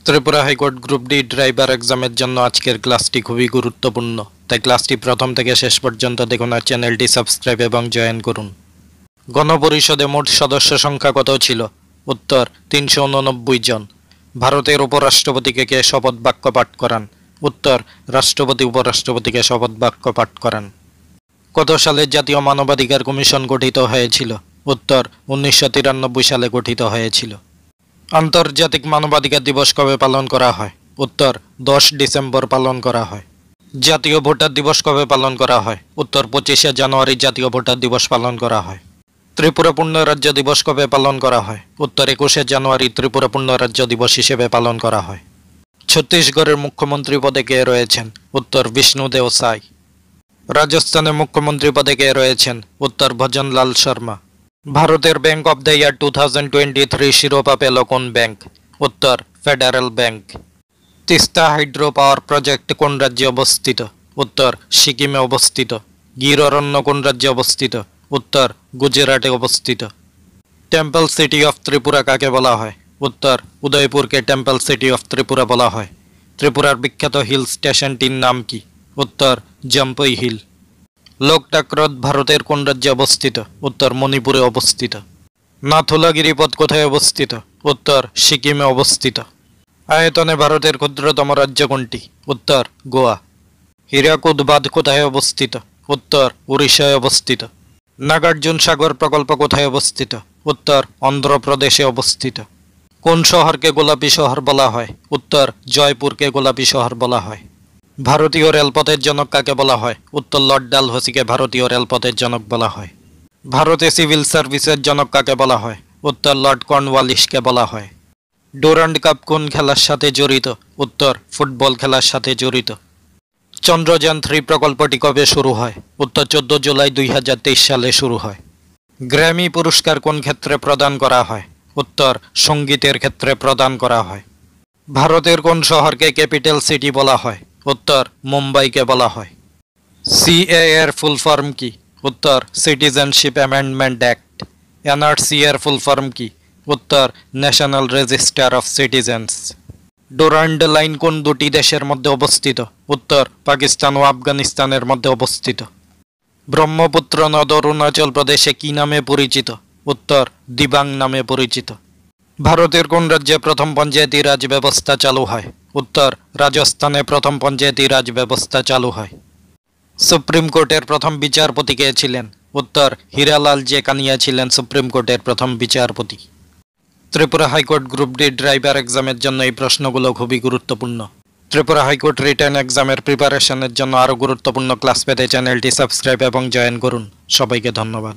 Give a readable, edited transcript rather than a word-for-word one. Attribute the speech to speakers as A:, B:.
A: Tripura high court group D driver এক্সামের জন্য আজকের ক্লাসটি খুবই গুরুত্বপূর্ণ, তাই ক্লাসটি প্রথম থেকে শেষ পর্যন্ত দেখুন আর চ্যানেলটি সাবস্ক্রাইব এবং জয়েন করুন। গণপরিষদে মোট সদস্য সংখ্যা কত ছিল? উত্তর 389 জন। ভারতের উপরাষ্ট্রপতিকে কে শপথ বাক্য পাঠ করান? উত্তর রাষ্ট্রপতি উপরাষ্ট্রপতিকে শপথ বাক্য পাঠ করান। কত সালে জাতীয় মানবাধিকার কমিশন গঠিত হয়েছিল? উত্তর 1993 সালে গঠিত হয়েছিল। আন্তর্জাতিক মানবাধিকার দিবস কবে পালন করা হয়? উত্তর 10 ডিসেম্বর পালন করা হয়। জাতীয় ভোটার দিবস কবে পালন করা হয়? উত্তর 25শে জানুয়ারি জাতীয় ভোটার দিবস পালন করা হয়। ত্রিপুরা পূর্ণ রাজ্য দিবস কবে পালন করা হয়? উত্তর 21শে জানুয়ারি ত্রিপুরা পূর্ণ রাজ্য দিবস হিসেবে পালন করা হয়। ছত্তিশগড়ের মুখ্যমন্ত্রী পদে কে রয়েছেন? উত্তর বিষ্ণুদেও সাই। রাজস্থানের মুখ্যমন্ত্রী পদে কে রয়েছেন? উত্তর ভজনলাল শর্মা। ভারতের ব্যাংক অব দ্য ইয়ার 2023 শিরোপা পেল কোন ব্যাংক? উত্তর federal bank. Teesta hydro power project কোন রাজ্যে অবস্থিত? উত্তর সিকিমে অবস্থিত। গির অরণ্য কোন রাজ্যে অবস্থিত? উত্তর গুজরাটে অবস্থিত। টেম্পল সিটি অফ ত্রিপুরা কাকে বলা হয়? উত্তর উদয়পুরকে টেম্পল সিটি অফ ত্রিপুরা বলা হয়। ত্রিপুরার বিখ্যাত হিল স্টেশনটির নাম কি? উত্তর জাম্পুই হিল। লোকটাক হ্রদ ভারতের কোন রাজ্যে অবস্থিত? উত্তর মণিপুরে অবস্থিত। নাথুলা গিরিপথ কোথায় অবস্থিত? উত্তর সিকিমে অবস্থিত। আয়তনে ভারতের ক্ষুদ্রতম রাজ্য কোনটি? উত্তর গোয়া। হীরাকুদ বাঁধ কোথায় অবস্থিত? উত্তর উড়িষ্যায় অবস্থিত। নাগার্জুন সাগর প্রকল্প কোথায় অবস্থিত? উত্তর অন্ধ্রপ্রদেশে অবস্থিত। কোন শহরকে গোলাপী শহর বলা হয়? উত্তর জয়পুরকে গোলাপী শহর বলা হয়। ভারতীয় রেলপথের জনক কাকে বলা হয়? উত্তর লর্ড ডালহৌসিকে ভারতীয় রেলপথের জনক বলা হয়। ভারতে সিভিল সার্ভিসের জনক কাকে বলা হয়? উত্তর লর্ড কর্নওয়ালিসকে বলা হয়। ডুরান্ড কাপ কোন খেলার সাথে জড়িত? উত্তর ফুটবল খেলার সাথে জড়িত। চন্দ্রযান 3 প্রকল্পটি কবে শুরু হয়? উত্তর 14 জুলাই 2023 সালে শুরু হয়। গ্র্যামি পুরস্কার কোন ক্ষেত্রে প্রদান করা হয়? উত্তর সঙ্গীতের ক্ষেত্রে প্রদান করা হয়। ভারতের কোন শহরকে ক্যাপিটাল সিটি বলা হয়? উত্তর মুম্বাইকে বলা হয়। সিএএ এর ফুল ফর্ম কি? উত্তর সিটিজেনশিপ অ্যামেন্ডমেন্ট অ্যাক্ট। এনআরসি এর ফুল ফর্ম কি? উত্তর national register of citizens. Durand line কোন দুটি দেশের মধ্যে অবস্থিত? উত্তর পাকিস্তান ও আফগানিস্তানের মধ্যে অবস্থিত। ব্রহ্মপুত্র নদ অরুণাচল প্রদেশে কি নামে পরিচিত? উত্তর দিবাং নামে পরিচিত। ভারতের কোন রাজ্যে প্রথম পঞ্চায়েতি রাজ ব্যবস্থা চালু হয়? উত্তর রাজস্থানে প্রথম পঞ্চায়েতি রাজ ব্যবস্থা চালু হয়। সুপ্রিম কোর্টের প্রথম বিচারপতি কে ছিলেন? উত্তর হীরালাল জে কানিয়া ছিলেন সুপ্রিম কোর্টের প্রথম বিচারপতি। Tripura high court group D driver এক্সামের জন্য এই প্রশ্নগুলো খুবই গুরুত্বপূর্ণ। ত্রিপুরা হাইকোর্ট রিটার্ন এক্সামের প্রিপারেশনের জন্য আরও গুরুত্বপূর্ণ ক্লাস পেতে চ্যানেলটি সাবস্ক্রাইব এবং জয়েন করুন। সবাইকে ধন্যবাদ।